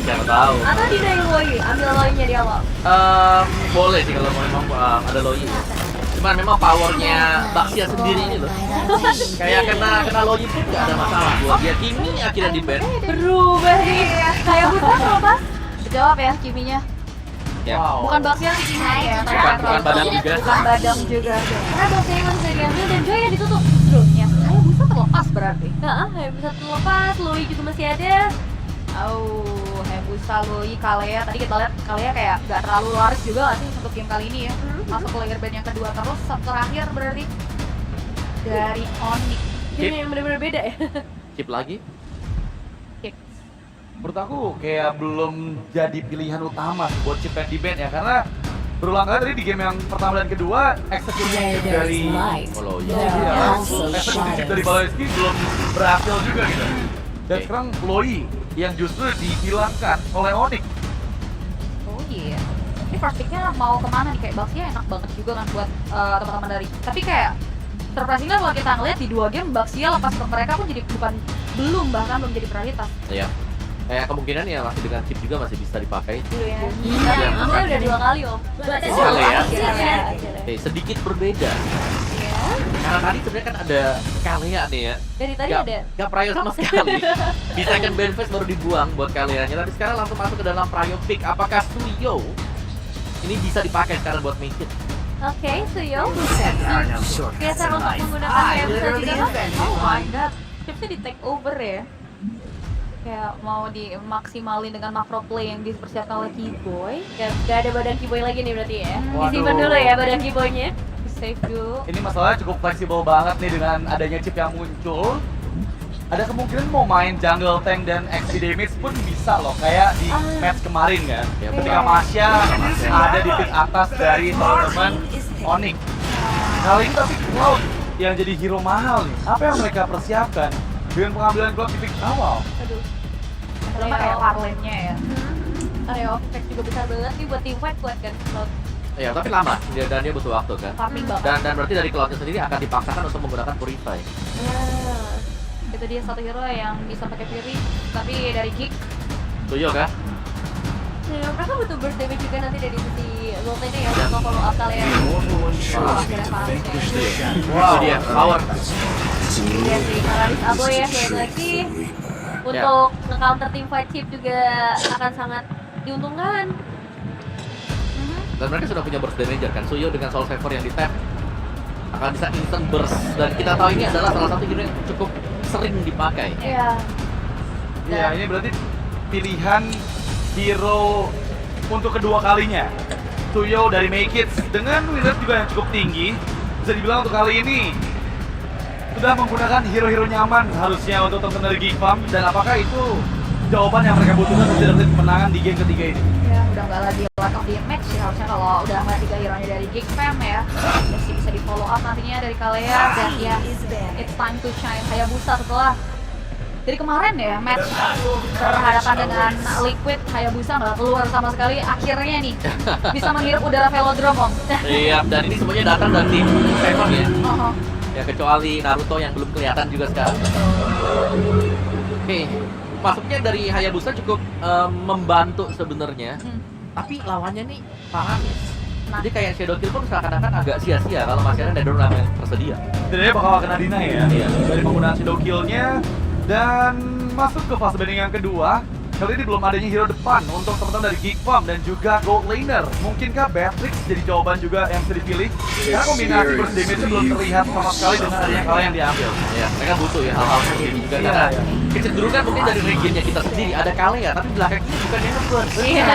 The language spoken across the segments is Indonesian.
siapa tahu. Atau Dina yang Loi, ambil Loi-nya di awal. Boleh sih kalau memang ada Loi. Cuman memang powernya Baxia sendiri ini loh. Kayak kena Loi pun nggak ada masalah buat dia. Kimi akhirnya di ban. Berubah nih. Kayak bukan apa? Jawab ya Kiminya. Ya. Bukan Baxia sih Kimi ya. Bukan Badang juga. Bukan Badang juga. Karena Baxia masih bisa diambil dan Joy yang ditutup. Ya, saya bisa terlepas berarti. Nah, bisa terlepas, Loi juga masih ada. Oh, Hayabusa, Loi, Kalea. Tadi kita lihat Kalea kayak gak terlalu laris juga nggak sih untuk game kali ini ya. Masuk ke layer band yang kedua terus, satu terakhir berarti dari Onyx. Game yang benar-benar beda ya. Chip lagi. Menurut aku kayak belum jadi pilihan utama sih buat chip yang di band ya, karena berulang kali tadi di game yang pertama dan kedua eksekusi chip dari Kalau eksekusi chip dari Baloyski belum berhasil juga gitu. Dan sekarang Loi yang justru dihilangkan oleh Onyx. Oh iya. Ini first pick-nya mau kemana nih? Kayak Baxia enak banget juga kan buat teman-teman dari. Tapi kayak surprisingnya kalau kita ngeliat di 2 game Baxia lepas ke mereka pun jadi belum jadi prioritas. Iya. Kayak kemungkinan ya masih dengan chip juga masih bisa dipakai. Iya. Iya. Namanya udah 2 kali om. Sekali ya. Iya. Oke, sedikit berbeda. Iya. Karena tadi sebenarnya kan ada Kalea nih ya. Dari tadi Gak, ada. gak prio sama sekali. Di second band phase baru dibuang buat Kaleanya. Tapi sekarang langsung masuk ke dalam prio pick. Apakah Suyo ini bisa dipakai sekarang buat make it? Oke, Suyo. Geser untuk menggunakan Hayabusa juga kan? Oh my god. Chipsnya di take over ya. Kayak mau dimaksimalin dengan macro play yang dipersiapkan oleh Keyboy. Gak ada badan Kiboy lagi nih berarti ya. Waduh. Disimpan dulu ya badan Kiboynya. Save dulu. Ini masalahnya cukup fleksibel banget nih dengan adanya chip yang muncul. Ada kemungkinan mau main jungle tank dan XP damage pun bisa loh, kayak di match kemarin kan. Ya, Ketika Masya ada di pick atas dari teman-teman Onyx. Kali ini tapi Cloud yang jadi hero mahal nih. Apa yang mereka persiapkan dengan pengambilan Cloud di pick awal? Aduh. Sama kayak parlane-nya ya. Area of effect juga besar banget nih buat tim fight kuat kan. Cloud. Ya, tapi lama dan dia butuh waktu kan. Farming banget. Dan berarti dari Cloudnya sendiri akan dipaksakan untuk menggunakan Purify. Itu dia satu hero yang bisa pakai Fury, tapi dari Geek. Suyo kan? Ya, mereka butuh burst damage juga nanti dari sisi Golden ya untuk follow up kalian. Akhirnya Farming. Wow, itu dia power. Iya sih, Kalaris Aboy ya balik lagi. Untuk nge-counter team fight chip juga akan sangat diuntungkan. Dan mereka sudah punya burst damager kan. Suyo dengan Soul Saver yang di tap akan bisa instant burst, dan kita tahu ini adalah salah satu hero yang cukup sering dipakai. Iya. Ya, ini berarti pilihan hero untuk kedua kalinya. Suyo dari Make It dengan win rate juga yang cukup tinggi. Bisa dibilang untuk kali ini sudah menggunakan hero-hero nyaman harusnya untuk teman dari Geek Farm, dan apakah itu jawaban yang mereka butuhkan untuk dapetin kemenangan di game ketiga ini? Ya, udah nggak lagi lack of damage ya, harusnya kalau udah ngeliat 3 hero-nya dari Geek Fam ya. Masih bisa di follow up nantinya dari Kalea, dan ya it's time to shine Hayabusa setelah dari kemarin ya match berhadapan dengan Liquid. Hayabusa nggak keluar sama sekali, akhirnya nih bisa menghirup udara velodrome om. Iya, dan ini semuanya datang dari tim Seven ya. Oh, Ya kecuali Naruto yang belum kelihatan juga sekarang. Oke, masuknya dari Hayabusa cukup membantu sebenarnya. Tapi lawannya nih Paramis. Nah. Jadi kayak Shadow Kill pun seakan-akan agak sia-sia kalau masih ada Nether Realm yang tersedia. Setidaknya bakal kena deny ya, Iya. dari penggunaan Shadow Kill-nya. Dan masuk ke fase banding yang kedua. Kali ini belum adanya hero depan untuk teman-teman dari Geek Farm dan juga Gold Laner. Mungkinkah Beatrix jadi jawaban juga yang bisa dipilih? Karena kombinasi burst damage belum terlihat sama sekali dengan adanya kalian yang diambil. Ya, mereka butuh ya hal-hal seperti ini juga Iya, karena iya. kecenderungan mungkin dari regionnya kita sendiri ada Kalea, tapi belakang ini bukan Nether Burst. Iya.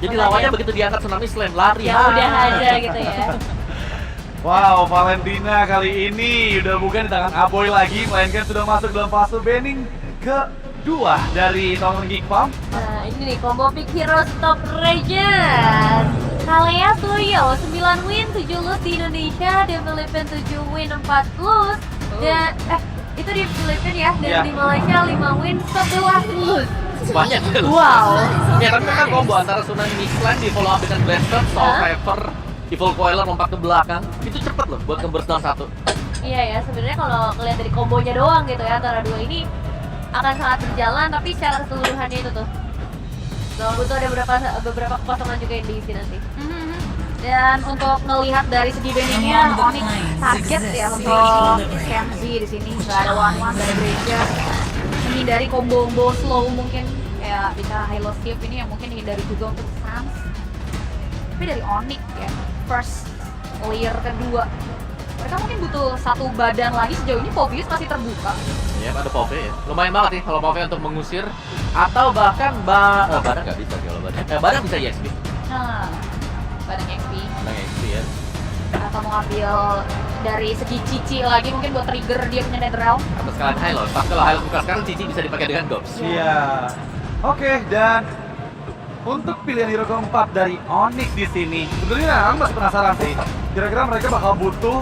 Jadi lawannya begitu diangkat Tsunami Slam, lari. Ya udah aja gitu ya. Wow, Valentina kali ini udah bukan di tangan Aboy lagi, melainkan sudah masuk dalam fase banning kedua dari teman Geek Farm. Nah ini nih combo pick hero top region. Kalea Suyo 9 win 7 lose di Indonesia, di Filipina 7 win 4 lose. Dan itu di Filipina ya, dan Iya. di Malaysia 5 win 11 lose. Banyak. Wow. Ya tapi kan combo antara Tsunami Slam di follow up dengan Blaster, Soul Saver, Evil Coiler lompat ke belakang, itu cepet loh buat nge-burst down satu. Iya ya, sebenarnya kalau ngeliat dari kombonya doang gitu ya antara dua ini akan sangat berjalan, tapi secara keseluruhannya itu tuh Butuh ada beberapa kekosongan juga yang diisi nanti. Dan untuk ngelihat dari segi bandingnya, Onyx target ya untuk Kenzie di sini. Nggak ada one-one dari Granger. Menghindari combo-combo slow mungkin kayak bisa high-low skip ini yang mungkin dihindari juga untuk Sans. Tapi dari Onyx ya, first layer kedua. Mereka mungkin butuh satu badan lagi, sejauh ini Povius masih terbuka. Ya, ada Pove ya. Lumayan banget nih kalau Pove untuk mengusir atau bahkan Badan nggak bisa kalau Badan. Badan bisa EXP. Nah, badan XP. Badan EXP ya. Atau mau ambil dari segi Cici lagi mungkin buat trigger dia punya Netherrealm. Atau sekalian Hylos. Pas kalau Hylos buka sekarang Cici bisa dipakai dengan Gobs. Iya. Oke, dan untuk pilihan hero keempat dari Onyx di sini, sebenarnya aku masih penasaran sih. Kira-kira mereka bakal butuh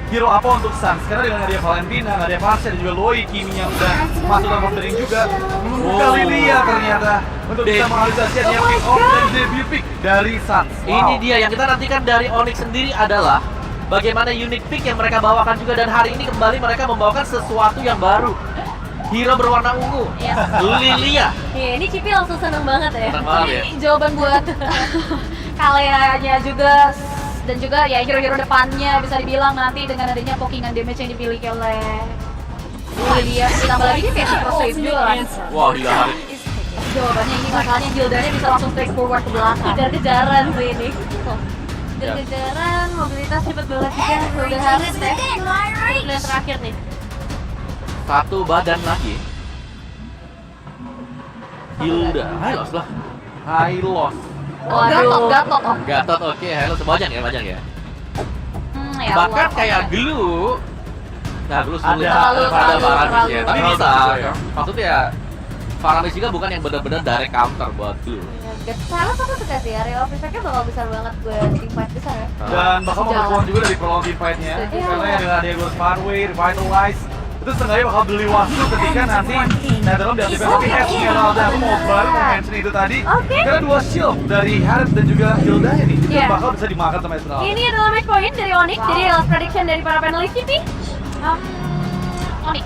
hero apa untuk Sans? Karena dengan ada Valentina, ada Vasya, dan juga Loi, Kimi yang udah masuk dalam offering juga. Kali dia ternyata untuk bisa menghalisasikan yang pick off dan debut pick dari Sans. Ini dia yang kita nantikan dari Onyx sendiri adalah bagaimana unique pick yang mereka bawakan juga, dan hari ini kembali mereka membawakan sesuatu yang baru. Hero berwarna ungu, Lilia. Iya, ini Cipi langsung seneng banget ya. Seneng banget ya. Ini jawaban buat Kaleanya juga, dan juga ya hero-hero depannya bisa dibilang nanti dengan adanya pokingan damage yang dimiliki oleh Lilia. Ditambah lagi dia versi cross wave juga kan. Wah, gila hari. Jawabannya ini masalahnya Gildanya bisa langsung straight forward ke belakang. Kejar-kejaran sih ini. Kejar-kejaran, mobilitas cepet banget juga. Udah harus deh. Yang terakhir nih. Satu badan lagi. Hilda, Hylos lah. Hylos. Oh, Gatot. Gatot, oke, Hylos banyak ya. Ya Bahkan Allah. kayak Glue. Nah, Glue sulit Terlalu, pada Faramis ya. terlalu. Tapi Terlalu bisa. juga ya. Maksudnya Faramis juga bukan yang benar-benar direct counter buat Glue. Salah aku suka sih, area of effect-nya bakal besar banget buat tim fight besar ya. Dan bakal memperkuat juga dari prolong team fight-nya. Setuju. Karena yang dengan Diego Sparway, Revitalize, itu setengahnya bakal beli waktu ketika nanti Netherrealm diaktifkan. Tapi Esmeralda, aku mau baru mau mention itu tadi. Oke. Karena dua shield dari Harith dan juga Hilda ini, itu Iya. bakal bisa dimakan sama Esmeralda. Ini adalah match point dari Onyx, jadi health prediction dari para panelis Cipi. Onyx.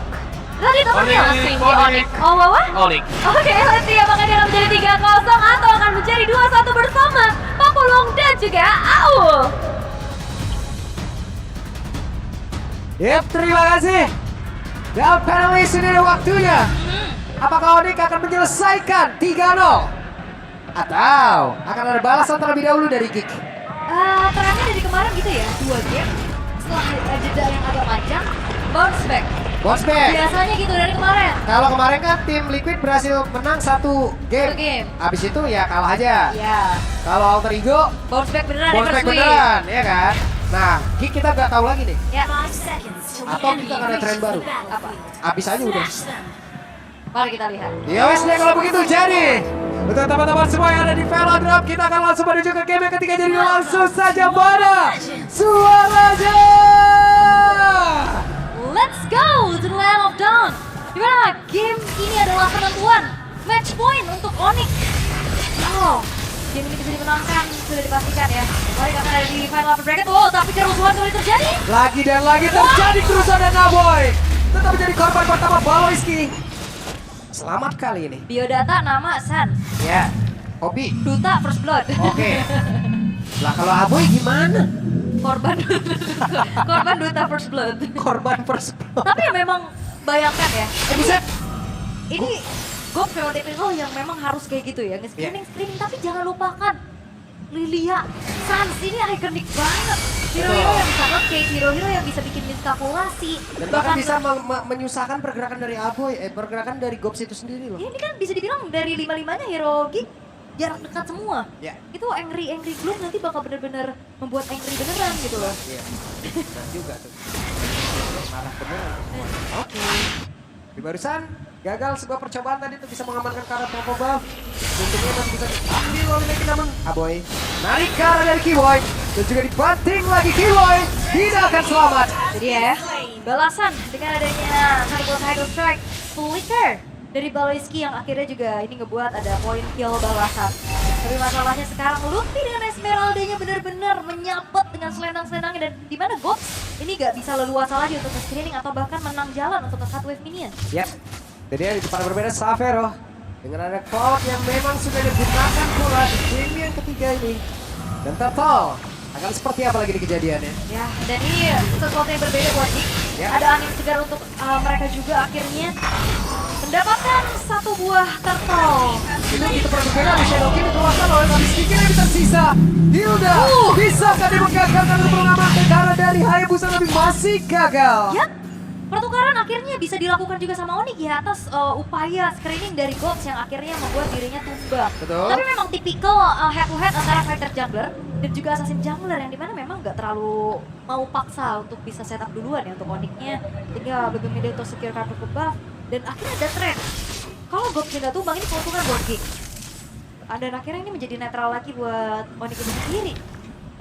Tadi temennya Onyx, langsung di Onyx. Onyx. Oh, wah? Onyx. Oke, let's see apakah dia akan menjadi 3-0 atau akan menjadi 2-1 bersama Pakulong dan juga Aul. Yep, terima kasih. Dan panelis ini ada waktunya. Apakah Onyx akan menyelesaikan 3-0? Atau akan ada balasan terlebih dahulu dari Geek? Trennya dari kemarin gitu ya, 2 game setelah jeda yang agak panjang, bounce back. Bounce back. Biasanya gitu dari kemarin. Kalau kemarin kan tim Liquid berhasil menang 1 game. 1 game. Abis itu ya kalah aja. Ya, Kalau Alter Ego, bounce back beneran bounce back beneran, ya kan? Nah, Geek kita nggak tahu lagi nih. Ya, Atau kita akan ada tren baru. apa? Abis aja udah. Mari kita lihat. Ya wes deh kalau begitu jadi. Untuk teman-teman semua yang ada di Velodrome, kita akan langsung menuju ke game yang ketiga. Jadi langsung saja mana suaranya. Let's go to the land of dawn. Dimana game ini adalah penentuan match point untuk Onyx. Oh, game ini bisa dimenangkan sudah dipastikan ya. Mari kita ada di final upper bracket. Oh, tapi kerusuhan kembali terjadi. Lagi dan lagi terjadi kerusuhan dan Naboy tetap menjadi korban pertama Baloiski. Selamat kali ini. Biodata nama San. Ya, Hobi. Duta First Blood. Oke. Lah kalau Aboy gimana? Korban korban Duta First Blood. Korban first blood. Tapi ya memang bayangkan ya. Buset. Ini gue memang tipikal yang memang harus kayak gitu ya, nge-screening, tapi jangan lupakan Lilia, Sans ini ikonik banget. Hero-hero yang bisa nge-case, hero-hero yang bisa bikin miskalkulasi. Dan bahkan bisa menyusahkan pergerakan dari Aboy, pergerakan dari Gobs itu sendiri loh. Ya, ini kan bisa dibilang dari 5-5-nya hero geek jarak dekat semua. Ya. Itu angry gloom nanti bakal bener-bener membuat angry beneran gitu loh. Iya. Dan juga tuh. Marah beneran. Oke. Di barusan gagal sebuah percobaan tadi untuk bisa mengamankan karat Popo Buff. Untungnya masih bisa diambil oleh Meki namun Aboy narik karat dari Keyboy dan juga dibanting lagi Keyboy tidak akan selamat. Jadi ya, balasan dengan adanya Hydro Hydro Strike Flicker dari Baloiski yang akhirnya juga ini ngebuat ada point kill balasan. Tapi masalahnya sekarang Lutfi dengan Esmeralda-nya benar-benar menyapet dengan selendang-selendangnya, dan di mana Gobs ini gak bisa leluasa lagi untuk nge-screening atau bahkan menang jalan untuk nge-cut wave minion. Yap. Jadi di depan berbeda Savero Dengan ada Cloud yang memang sudah digunakan pula di game yang ketiga ini. Dan Turtle akan seperti apa lagi di kejadiannya? Ya, dan ini sesuatu yang berbeda buat Nick. Ya. Ada angin segar untuk mereka juga akhirnya mendapatkan satu buah turtle. Itu berbeda di Shadow King dikeluarkan oleh tapi sedikit yang tersisa. Hilda bisakah dia menggagalkan untuk mengamankan darah dari Hayabusa tapi masih gagal. Ya, pertukaran akhirnya bisa dilakukan juga sama Onyx ya atas upaya screening dari Gods yang akhirnya membuat dirinya tumbang. Betul. Tapi memang tipikal head to head antara fighter jungler dan juga assassin jungler yang dimana memang nggak terlalu mau paksa untuk bisa setup duluan ya untuk Onyx-nya. Tinggal bagaimana untuk secure kartu ke buff dan akhirnya ada trend. Kalau Gods nggak tumbang ini keuntungan buat Gig. Dan akhirnya ini menjadi netral lagi buat Onyx itu sendiri.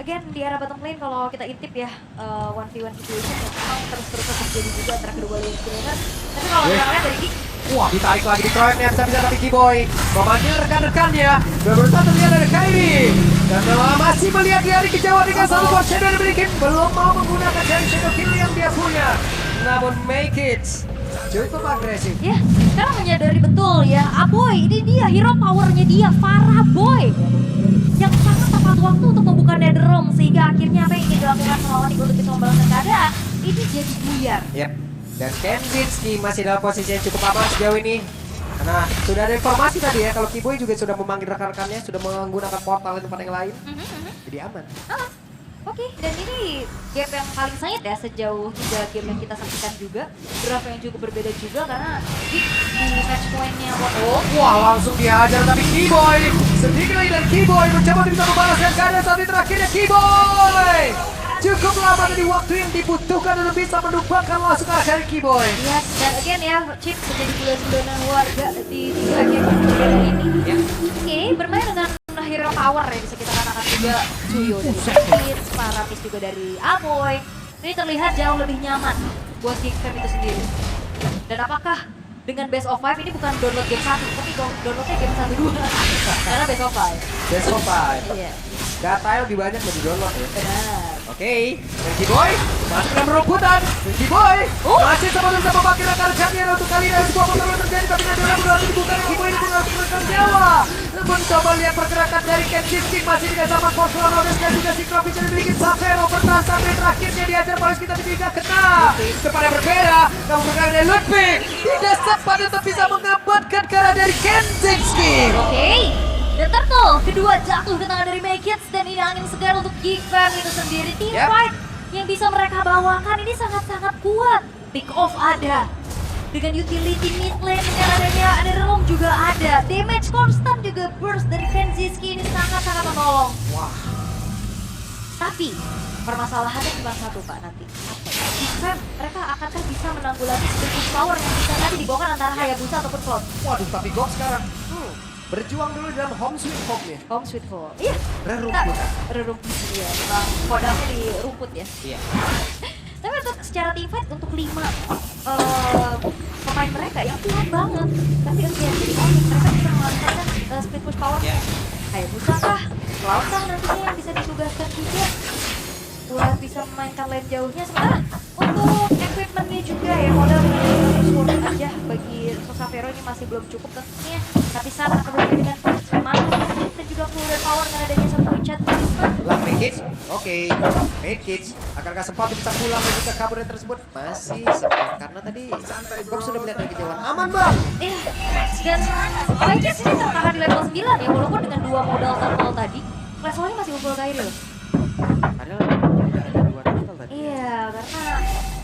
Again, di arah bottom lane kalau kita intip ya 1v1 situation yang memang terus-terusan terjadi juga antara kedua lane player. Tapi kalau kita lihat dari Gig, Wah, ditarik lagi di Kroennya, bisa-bisa tapi Kiboy memanggil rekan-rekannya. Berusaha terlihat ada Kairi. Dan masih melihat dari kejauhan dengan satu buah Shadow yang dimiliki. Belum mau menggunakan dari Shadow Kill yang dia punya. Namun Make It cukup agresif. ya sekarang menyadari betul ya, Aboy ini dia hero powernya dia, Farah Boy. Yang sangat tepat waktu untuk membuka Netherrealm sehingga akhirnya apa yang ingin dilakukan sama Onyx untuk bisa membalaskan keadaan ini jadi buyar. Yap. Dan Kenzitski masih dalam posisi yang cukup aman sejauh ini. Karena sudah ada informasi tadi ya, kalau Kiboy juga sudah memanggil rekan-rekannya, sudah menggunakan portal di tempat yang lain. Jadi aman. Oke, dan ini gap yang paling sengit ya sejauh 3 game yang kita saksikan juga. Draft yang cukup berbeda juga karena di match point-nya Wah, langsung dihajar tapi Kiboy sedikit lagi dan Kiboy mencoba untuk bisa membalaskan keadaan saat ini terakhirnya Kiboy. Cukup lama dari waktu yang dibutuhkan untuk bisa menumbangkan langsung ke arah Kiboy. Yes, dan again ya, Chip menjadi bulan-bulanan warga di 3 game yang berbeda ini. Oke, bermain dengan hero power ya bisa kita katakan juga. Cuyo dari Fitz, Parapis juga dari Aboy. Ini terlihat jauh lebih nyaman buat Geek Fam itu sendiri. Dan apakah dengan Best of 5 ini bukan download game 1, tapi downloadnya game 1-2 karena Best of 5. Best of 5. Iya, Data lebih banyak mau di-download ya. benar. Oke, dan Kiboy masih dalam rumputan. Dan Kiboy masih sama-sama memakai rekan-rekannya untuk kali ini sebuah pertarungan terjadi tapi nanti orang berdua dibuka dan Kiboy ini pun harus menekan nyawa. Mencoba lihat pergerakan dari Kenzitski masih dengan zaman Force Rodes dan juga Cyclops yang dimiliki Savero bertahan sampai terakhirnya diajar oleh kita tapi tidak kena. Tempat yang berbeda, kamu bergerak dari Ludwig tidak sempat untuk bisa mengamankan karena dari Kenzitski. Oke, dan Turtle kedua jatuh ke tangan dari Make It dan ini angin segar untuk Geek Fam itu sendiri. Team Yep. fight yang bisa mereka bawakan ini sangat-sangat kuat. Pick off ada. Dengan utility mid lane dengan adanya Netherrealm juga ada. Damage constant juga burst dari Kenzitski ini sangat-sangat menolong. Wah, Tapi permasalahannya cuma satu Pak nanti. Geek Fam mereka akankah bisa menanggulangi split power yang bisa tadi dibawakan antara Hayabusa ataupun Cloud? waduh tapi Gok sekarang berjuang dulu dalam home sweet home-nya. Home sweet home. Iya. Rerumputan. Rumput ya, memang kodamnya di rumput ya. Iya. Tapi untuk secara team fight untuk 5 pemain mereka yang kuat banget. Tapi usia jadi Onyx mereka bisa mengandalkan split push power. Hayabusa kah? Cloud kah nantinya yang bisa ditugaskan juga buat bisa memainkan lane jauhnya. Sementara untuk equipmentnya juga ya modal dengan sword aja bagi Savero ini masih belum cukup tentunya. Tapi saat akan berbeda dengan mana dan juga keluar power dengan adanya satu chat Lah Make It, oke. Make It, akankah sempat bisa pulang dan juga kabur dari tersebut? Masih sempat, karena tadi Gok sudah melihat dari kejauhan. Aman bang! dan Vikings ini tertahan di level 9 ya walaupun dengan 2 modal turtle tadi levelnya masih full Kairi loh. Padahal tidak ada 2 total tadi. Iya, karena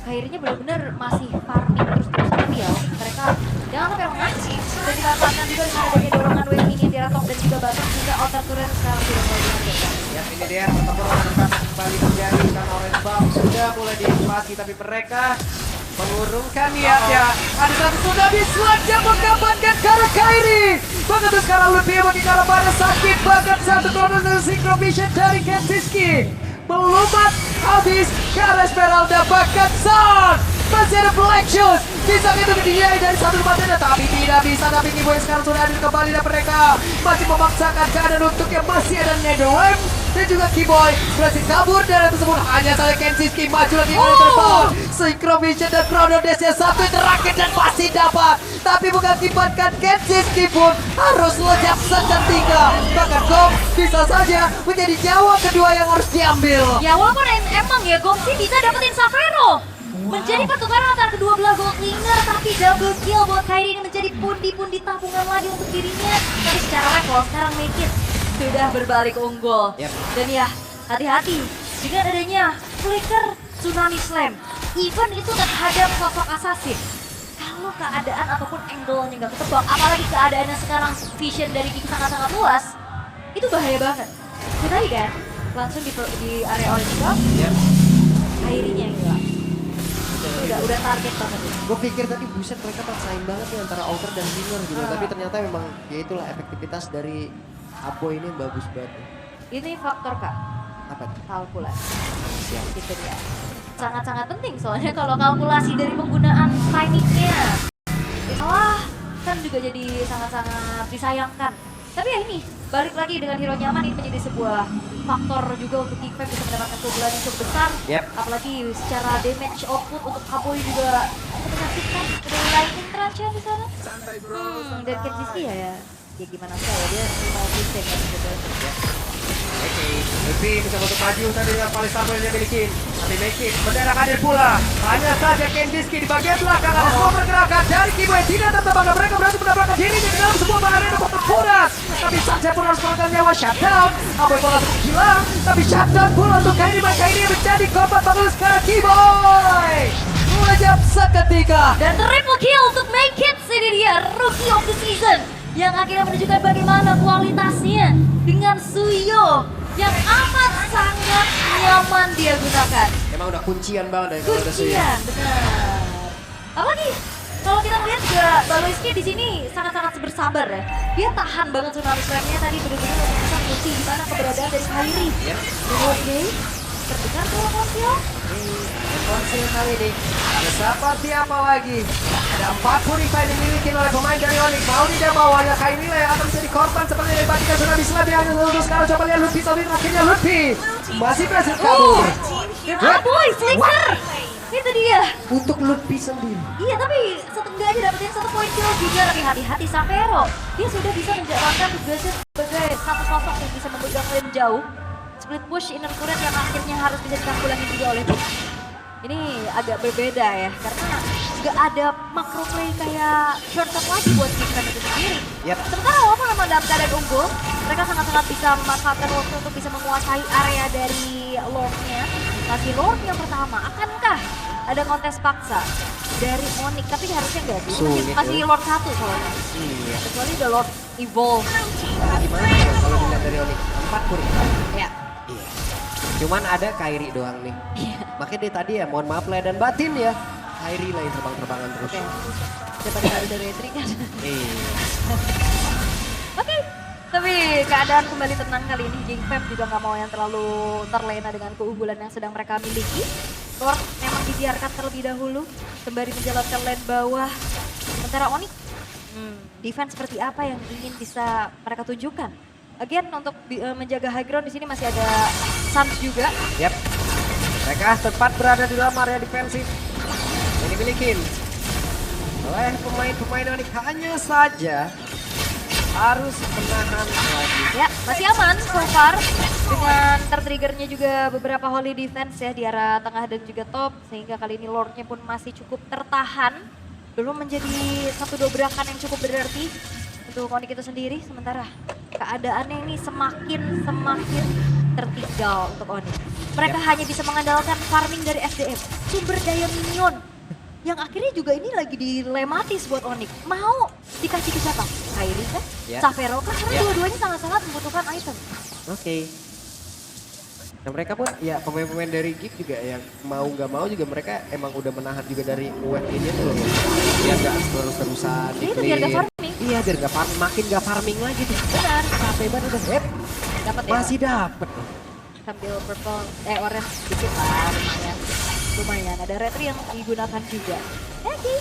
Kairinya benar-benar masih farming terus-terusan tapi ya mereka jangan sampai mengancam. Sudah dikatakan juga dengan adanya dorongan wave ini di Ratok dan juga Batok juga outer turret sekarang sudah mulai dihadirkan. Ya ini dia pertempuran antara kembali terjadi karena Orange Bomb sudah mulai diinvasi tapi mereka mengurungkan niatnya. Ada satu sudah bisa dia menggabankan ke arah Kairi. Begitu sekarang lebih bagi ke arah pada sakit bahkan satu kronos dari Synchro Vision dari Kenzitski. Melumat habis ke arah Esmeralda bahkan Sound. Masih ada Black Shoes. Bisa itu dihiai dari satu tempatnya tapi tidak bisa. Tapi Kiboy sekarang sudah hadir kembali dan mereka masih memaksakan keadaan untuk yang masih ada Netherrealm. dan juga Keyboy berhasil kabur dari tersebut. Hanya saja Kenshiki maju lagi oleh terbang. Synchro Vision dan Chrono Dash yang satu terakhir dan masih dapat. Tapi mengakibatkan Kenshiki pun harus lejap seketika. Bahkan Gong bisa saja menjadi nyawa kedua yang harus diambil. Ya walaupun emang ya Gongsi bisa dapetin Savero. Menjadi pertukaran antara kedua belah gold laner, tapi double kill buat Kairi ini menjadi pundi-pundi tabungan lagi untuk dirinya. Tapi secara level sekarang Make sudah berbalik unggul. Dan ya, hati-hati dengan adanya flicker Tsunami Slam. Even itu terhadap sosok assassin. Kalau keadaan ataupun angle-nya nggak ketebak, apalagi keadaannya sekarang vision dari Kiki sangat-sangat luas, itu bahaya banget. Kita tadi kan, langsung di area orange drop, Kairinya hilang. Udah target banget ya. Gue pikir tadi buset mereka bersaing banget nih antara Alter dan Winger gitu. Tapi ternyata memang ya itulah efektivitas dari Apo ini bagus banget. Ini faktor Kak, Apa tuh? kalkulasi. Gitu ya. Sangat-sangat penting soalnya kalau kalkulasi dari penggunaan timingnya. Salah kan juga jadi sangat-sangat disayangkan. Tapi ya ini, balik lagi dengan hero nyaman ini menjadi sebuah faktor juga untuk Geek Fam bisa mendapatkan keunggulan yang cukup besar. Apalagi secara damage output untuk Kaboy juga menyaksikan udah lightning crunch di sana. Dan Kenshiki ya gimana saya dia 5% ya gitu. Oke, Luffy bisa untuk maju tadi dengan paling sama yang dia miliki. Tapi Make mendarat hadir pula. Hanya saja Kenshiki di bagian belakang ada semua pergerakan dari Keyboy tidak tertebak. Mereka berhasil mendapatkan dirinya di dalam sebuah arena pertempuran. Tapi Sanjay pun harus melakukan nyawa shutdown. Aboy bola hilang, tapi shutdown pula untuk Kairi. Kairi menjadi korban bagus sekarang Keyboy. Melejap seketika. Dan triple kill untuk Make It, ini dia Rookie of the Season yang akhirnya menunjukkan bagaimana kualitasnya dengan Suyo yang amat sangat nyaman dia gunakan. Emang udah kuncian banget dari kalau ada Suyo. Kuncian, benar. Apalagi kalau kita melihat juga Baloiski di sini sangat-sangat bersabar ya. Dia tahan banget Tsunami Slam-nya tadi benar-benar untuk bisa mengunci di mana keberadaan dari Kairi. Oke, terdengar suara konsil. Konsil kali ini seperti apa lagi? Ada 40 revive yang dimiliki oleh pemain dari Onyx. Mau tidak mau hanya Kairi yang akan menjadi korban seperti yang dibandingkan Tsunami Slam yang hanya sekarang. Coba lihat Luffy, tapi akhirnya Luffy masih berhasil kabur. Dan Aboy, flicker! Itu dia. Untuk Luffy sendiri. Iya, tapi setengahnya dapetin 1 poin kill juga. Tapi hati-hati Savero. Dia sudah bisa menjalankan tugasnya sebagai satu sosok yang bisa memegang lane jauh. Split push inner current yang akhirnya harus bisa ditanggulangi juga oleh tim. Ini agak berbeda ya, karena gak ada macro play kayak shortcut lagi buat Geek Fam itu sendiri. Sementara walaupun memang dalam keadaan unggul, mereka sangat-sangat bisa memanfaatkan waktu untuk bisa menguasai area dari Lord-nya. Masih Lord yang pertama, akankah ada kontes paksa dari Onyx? Tapi harusnya enggak sih, masih Lord 1 soalnya. Kecuali udah Lord Evolve. Gimana ya kalau dilihat dari Onyx? 4 puri. Ya. Cuman ada Kairi doang nih. Makanya dia tadi ya mohon maaf lah dan batin ya. Kairi lah yang terbang-terbangan terus. Daripada ada retri kan. Oke, tapi keadaan kembali tenang kali ini. Geek Fam juga nggak mau yang terlalu terlena dengan keunggulan yang sedang mereka miliki. Lord memang dibiarkan terlebih dahulu sembari menjalankan lane bawah. Sementara Onyx, defense seperti apa yang ingin bisa mereka tunjukkan? Again untuk menjaga high ground di sini masih ada Sans juga. Mereka tepat berada di dalam area defensif yang dimiliki oleh pemain-pemain Onyx. Hanya saja harus menahan lagi. Ya, masih aman so far dengan tertriggernya juga beberapa holy defense ya di arah tengah dan juga top, sehingga kali ini Lordnya pun masih cukup tertahan. Belum menjadi satu dobrakan yang cukup berarti untuk Onyx itu sendiri. Sementara keadaannya ini semakin tertinggal untuk Onyx. Mereka hanya bisa mengandalkan farming dari SDM, sumber daya minion. Yang akhirnya juga ini lagi dilematis buat Onyx. Mau dikasih ke siapa? Kairi kan? Savero kan? Karena dua-duanya sangat-sangat membutuhkan item. Oke. Nah mereka pun ya pemain-pemain dari Geek juga yang mau nggak mau juga mereka emang udah menahan juga dari wave ini tuh ya. Biar nggak terus-terusan Itu biar nggak farming. Iya biar nggak farming, makin nggak farming lagi tuh. Benar. Capek banget udah. Dapat ya. Masih dapet. Sambil purple, orange sedikit lah lumayan. Lumayan, ada retri yang digunakan juga. Oke,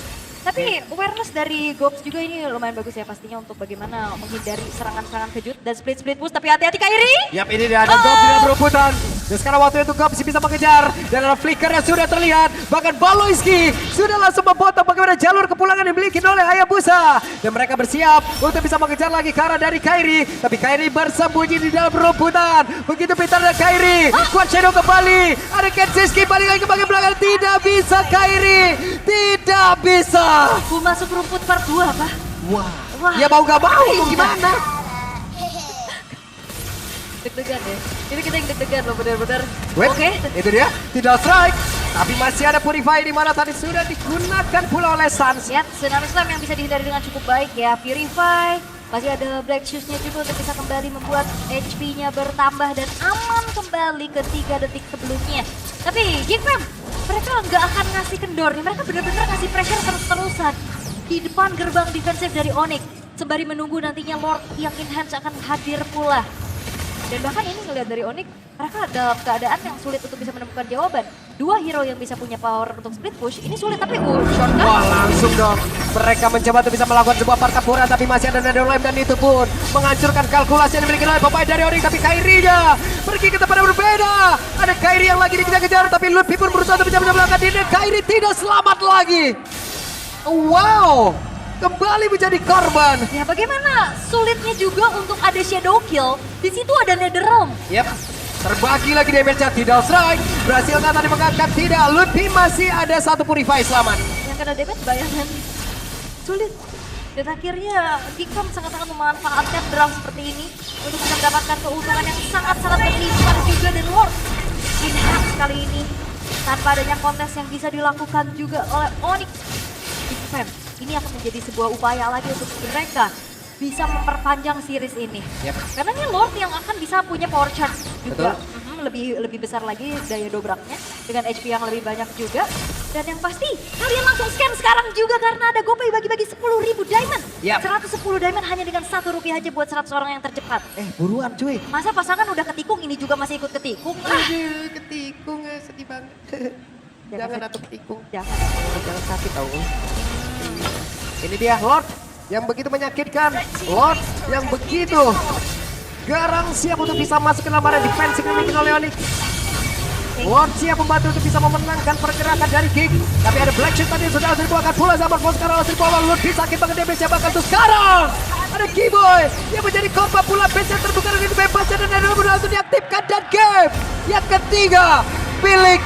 Tapi awareness dari Gobs juga ini lumayan bagus ya pastinya untuk bagaimana menghindari serangan-serangan kejut dan split push. Tapi hati-hati Kairi. Yap, ini dia ada Gobs yang berebutan. Dan sekarang waktu itu Gobs bisa mengejar. Dan ada flicker yang sudah terlihat. Bahkan Baloyski sudah langsung memotong bagaimana jalur kepulangan yang dimiliki oleh Hayabusa. Dan mereka bersiap untuk bisa mengejar lagi ke arah dari Kairi. Tapi Kairi bersembunyi di dalam rebutan. Begitu pintar dari Kairi. Quad Shadow kembali. Ada Kensiski balik lagi ke bagian belakang. Tidak bisa Kairi. Tidak bisa. Aku masuk rumput part 2 apa? Wah. Wah. Ya mau gak mau gimana? Deg-degan ya. Ini kita yang deg-degan loh benar-benar. Wait, Oke. itu dia. Tidak strike. Tapi masih ada Purify di mana tadi sudah digunakan pula oleh Sans. Lihat Tsunami Slam yang bisa dihindari dengan cukup baik ya. Purify. Masih ada Black Shoes-nya juga untuk bisa kembali membuat HP-nya bertambah dan aman kembali ke 3 detik sebelumnya. Tapi Geekfam, mereka nggak akan ngasih kendor nih. Mereka benar-benar ngasih pressure terus-terusan di depan gerbang defensif dari Onyx. Sembari menunggu nantinya Lord yang enhance akan hadir pula. Dan bahkan ini ngelihat dari Onyx, mereka dalam keadaan yang sulit untuk bisa menemukan jawaban. 2 hero yang bisa punya power untuk split push, ini sulit tapi shortcut. Wah langsung dong. Mereka mencoba untuk bisa melakukan sebuah pertempuran tapi masih ada Netherlame dan itu pun menghancurkan kalkulasi yang dimiliki oleh pemain dari Onyx. Tapi Kairi-nya pergi ke tempat yang berbeda. Ada Kairi yang lagi dikejar-kejar tapi Ludwig pun berusaha untuk bisa menyelamatkan diri. Kairi tidak selamat lagi. Wow. Kembali menjadi korban. Ya bagaimana sulitnya juga untuk ada shadow kill. Di situ ada Netherrealm. Yep. Terbagi lagi damage-nya, tidak strike. Berhasil nggak tadi mengangkat? Tidak. Ludwig masih ada satu Purify selamat. Yang kena damage bayangan sulit. Dan akhirnya Geekfam sangat-sangat memanfaatkan draft seperti ini untuk bisa mendapatkan keuntungan yang sangat-sangat berlimpah juga dan Lord enhance kali ini tanpa adanya kontes yang bisa dilakukan juga oleh Onyx. Geekfam, ini akan menjadi sebuah upaya lagi untuk mereka bisa memperpanjang series ini. Yep. Karena ini Lord yang akan bisa punya power charge juga. Betul. Lebih besar lagi daya dobraknya dengan HP yang lebih banyak juga. Dan yang pasti kalian langsung scan sekarang juga karena ada GoPay bagi-bagi 10.000 diamond. Yep. 110 diamond hanya dengan Rp1 aja buat 100 orang yang tercepat. Buruan cuy. Masa pasangan udah ketikung ini juga masih ikut ketikung? Aduh, ketikung sedih banget. Jangan sakit. atuh ketikung. Jangan. Jangan sakit tau. Ini dia Lord yang begitu menyakitkan. Lord yang begitu garang siap untuk bisa masuk ke dalam area defense yang dimiliki oleh Onyx. Lord siap membantu untuk bisa memenangkan pergerakan dari Geek. Tapi ada Black Shield tadi yang sudah harus dibuahkan pula sama Force sekarang harus dibawa. Lord sakit banget damage-nya bahkan tuh sekarang. Ada Keyboy yang menjadi korban pula, base yang terbuka dengan bebas dan ada langsung diaktifkan dan game yang ketiga milik